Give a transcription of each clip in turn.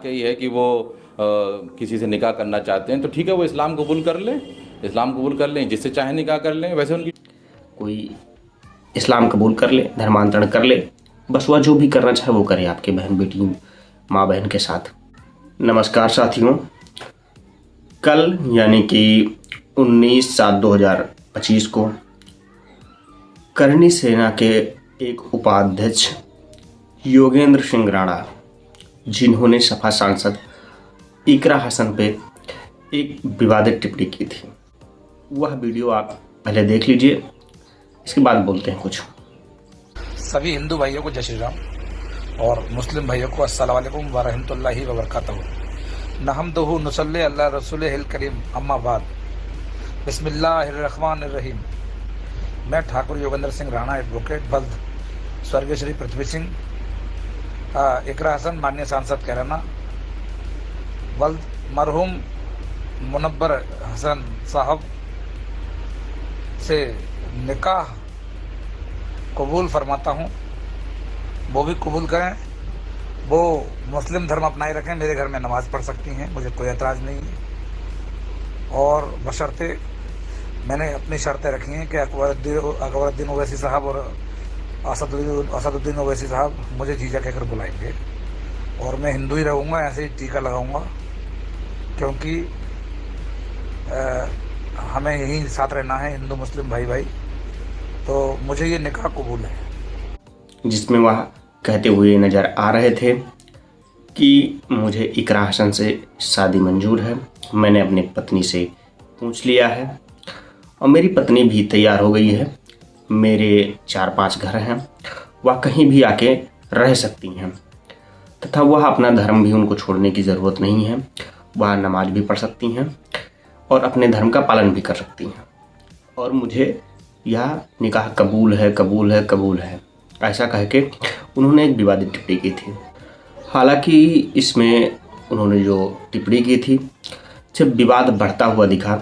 बात कही है कि वो किसी से निकाह करना चाहते हैं तो ठीक है, वो इस्लाम कबूल कर लें, इस्लाम कबूल कर लें, जिससे चाहे निकाह कर लें। वैसे उनकी कोई इस्लाम कबूल कर ले, धर्मांतरण कर ले, बस वह जो भी करना चाहे वो करे आपके बहन बेटी माँ बहन के साथ। नमस्कार साथियों, कल यानी कि 19/7/2025 को करनी सेना के एक उपाध्यक्ष योगेंद्र सिंह राणा, जिन्होंने सपा सांसद इकरा हसन पे एक विवादित टिप्पणी की थी, वह वीडियो आप पहले देख लीजिए, इसके बाद बोलते हैं कुछ। सभी हिंदू भाइयों को जय श्री राम और मुस्लिम भाइयों को अस्सलाम वालेकुम व रहमतुल्लाहि व बरकातहू। नहमदुहु नुसल्ली अला रसूलिहिल करीम, अम्मा बाद, बिस्मिल्लाहिर्रहमानिर्रहीम। मैं ठाकुर योगेंद्र सिंह राणा, एडवोकेट, बल्द, स्वर्गीय श्री पृथ्वी सिंह, इकरा हसन माननीय सांसद कैराना, बल्द, मरहूम मुनव्वर हसन साहब से निकाह कबूल फरमाता हूँ। वो भी कबूल करें, वो मुस्लिम धर्म अपनाए रखें, मेरे घर में नमाज़ पढ़ सकती हैं, मुझे कोई एतराज़ नहीं है। और बशर्ते मैंने अपनी शर्तें रखी हैं कि अकबरुद्दीन ओवैसी साहब और असदुद्दीन ओवैसी साहब मुझे जीजा कहकर बुलाएंगे और मैं हिंदू ही रहूँगा, ऐसे ही टीका लगाऊँगा, क्योंकि हमें यहीं साथ रहना है, हिंदू मुस्लिम भाई भाई। तो मुझे ये निकाह कबूल है। जिसमें वह कहते हुए नज़र आ रहे थे कि मुझे इकरा हसन से शादी मंजूर है, मैंने अपनी पत्नी से पूछ लिया है और मेरी पत्नी भी तैयार हो गई है, मेरे 4-5 घर हैं, वह कहीं भी आके रह सकती हैं तथा वह अपना धर्म भी उनको छोड़ने की ज़रूरत नहीं है, वह नमाज भी पढ़ सकती हैं और अपने धर्म का पालन भी कर सकती हैं। और मुझे यह निकाह कबूल है, कबूल है, कबूल है, ऐसा कह के उन्होंने एक विवादित टिप्पणी की थी। हालांकि इसमें उन्होंने जो टिप्पणी की थी, जब विवाद बढ़ता हुआ दिखा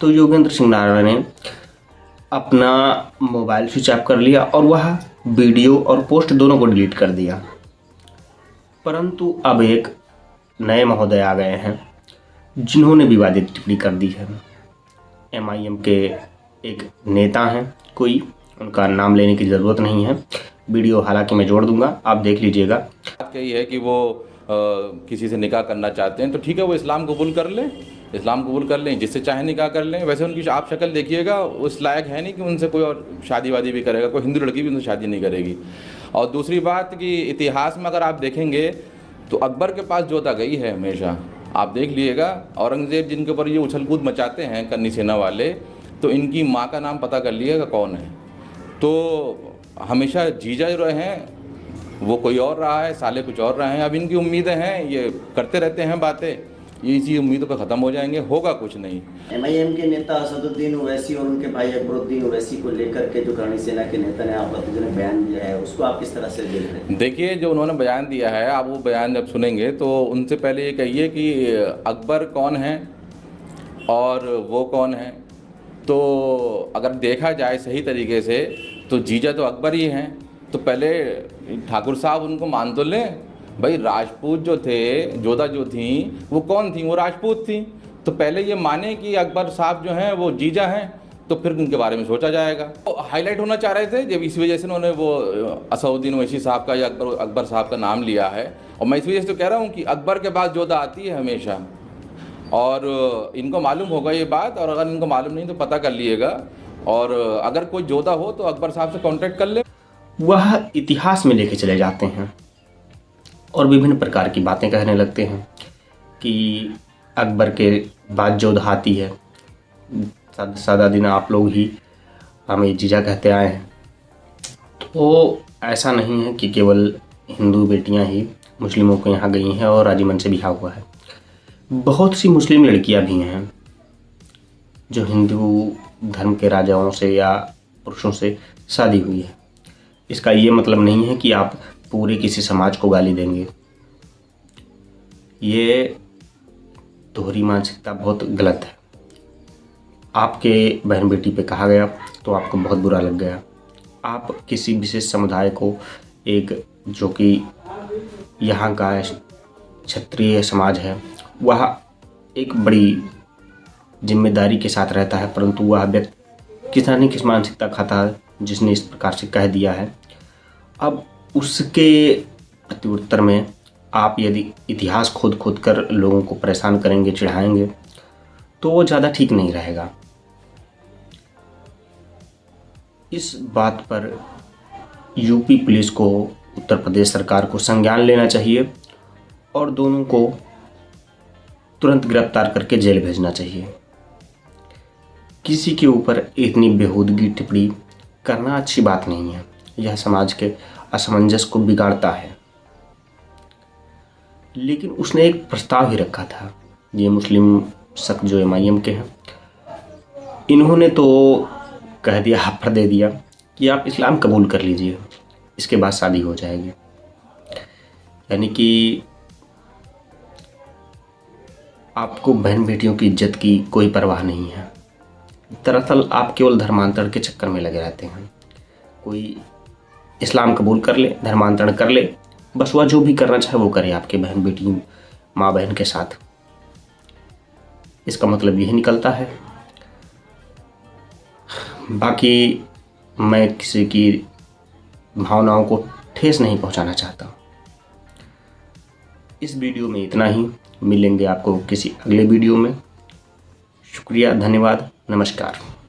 तो योगेंद्र सिंह राणा ने अपना मोबाइल स्विच ऑफ कर लिया और वह वीडियो और पोस्ट दोनों को डिलीट कर दिया। परंतु अब एक नए महोदय आ गए हैं जिन्होंने विवादित टिप्पणी कर दी है। MIM के एक नेता हैं, कोई, उनका नाम लेने की ज़रूरत नहीं है, वीडियो हालांकि मैं जोड़ दूंगा, आप देख लीजिएगा। बात कही है कि वो किसी से निकाह करना चाहते हैं तो ठीक है, वो इस्लाम कबूल कर लें, इस्लाम कबूल कर लें, जिससे चाहे निकाह कर लें। वैसे उनकी आप शक्ल देखिएगा, उस लायक है नहीं कि उनसे कोई और शादी वादी भी करेगा, कोई हिंदू लड़की भी उनसे शादी नहीं करेगी। और दूसरी बात कि इतिहास में अगर आप देखेंगे तो अकबर के पास जोधा गई है हमेशा, आप देख लीजिएगा। औरंगज़ेब जिनके ऊपर ये उछल कूद मचाते हैं करनी सेना वाले, तो इनकी माँ का नाम पता कर लिएगा कौन है। तो हमेशा जीजा जो रहे हैं वो कोई और रहा है, साले कुछ और रहे हैं। अब इनकी उम्मीदें हैं, ये करते रहते हैं बातें, ये इसी उम्मीदों पर ख़त्म हो जाएंगे, होगा कुछ नहीं। MIM के नेता असदुद्दीन ओवैसी और उनके भाई अकबरुद्दीन ओवैसी को लेकर के जो करनी सेना के नेता ने आपत्तिजनक बयान दिया है, उसको आप किस तरह से देख रहे हैं? देखिए, जो उन्होंने बयान दिया है, आप वो बयान जब सुनेंगे तो उनसे पहले ये कहिए कि अकबर कौन है और वो कौन है। तो अगर देखा जाए सही तरीके से तो जीजा तो अकबर ही हैं, तो पहले ठाकुर साहब उनको मान तो लें। भाई राजपूत जो थे, जोधा जो थी, वो कौन थी? वो राजपूत थी। तो पहले ये माने कि अकबर साहब जो हैं वो जीजा हैं, तो फिर उनके बारे में सोचा जाएगा। तो हाईलाइट होना चाह रहे थे, जब इस वजह से उन्होंने वो असदुद्दीन ओवैसी साहब का या अकबर साहब का नाम लिया है। और मैं इस वजह से तो कह रहा हूँ कि अकबर के बाद जोधा आती है हमेशा, और इनको मालूम होगा ये बात, और अगर इनको मालूम नहीं तो पता कर लिएगा। और अगर कोई जोधा हो तो अकबर साहब से कांटेक्ट कर ले। वह इतिहास में लेके चले जाते हैं और विभिन्न प्रकार की बातें कहने लगते हैं कि अकबर के बाद जोधा आती है। सादा दिन आप लोग ही हमें जीजा कहते आए हैं। तो ऐसा नहीं है कि केवल हिंदू बेटियां ही मुस्लिमों के यहाँ गई हैं और राजी मन से ब्याह हुआ है। बहुत सी मुस्लिम लड़कियां भी हैं जो हिंदू धर्म के राजाओं से या पुरुषों से शादी हुई है। इसका ये मतलब नहीं है कि आप पूरे किसी समाज को गाली देंगे। ये दोहरी मानसिकता बहुत गलत है। आपके बहन बेटी पे कहा गया तो आपको बहुत बुरा लग गया। आप किसी विशेष समुदाय को, एक जो कि यहाँ का क्षत्रिय समाज है वह एक बड़ी जिम्मेदारी के साथ रहता है, परंतु वह व्यक्ति किस न किस मानसिकता खाता है जिसने इस प्रकार से कह दिया है। अब उसके प्रत्युत्तर में आप यदि इतिहास खोद कर लोगों को परेशान करेंगे, चिढ़ाएंगे, तो वो ज़्यादा ठीक नहीं रहेगा। इस बात पर यूपी पुलिस को, उत्तर प्रदेश सरकार को संज्ञान लेना चाहिए और दोनों को तुरंत गिरफ्तार करके जेल भेजना चाहिए। किसी के ऊपर इतनी बेहूदगी टिप्पणी करना अच्छी बात नहीं है। यह समाज के असमंजस को बिगाड़ता है। लेकिन उसने एक प्रस्ताव ही रखा था। ये मुस्लिम शख्स जो MIM के हैं, इन्होंने तो कह दिया, ऑफर दे दिया कि आप इस्लाम कबूल कर लीजिए, इसके बाद शादी हो जाएगी। यानी कि आपको बहन बेटियों की इज्जत की कोई परवाह नहीं है। दरअसल आप केवल धर्मांतरण के चक्कर में लगे रहते हैं। कोई इस्लाम कबूल कर ले, धर्मांतरण कर ले, बस वह जो भी करना चाहे वो करे आपके बहन बेटी, माँ बहन के साथ। इसका मतलब यही निकलता है। बाकी मैं किसी की भावनाओं को ठेस नहीं पहुंचाना चाहता। इस वीडियो में इतना ही। मिलेंगे आपको किसी अगले वीडियो में। शुक्रिया, धन्यवाद, नमस्कार।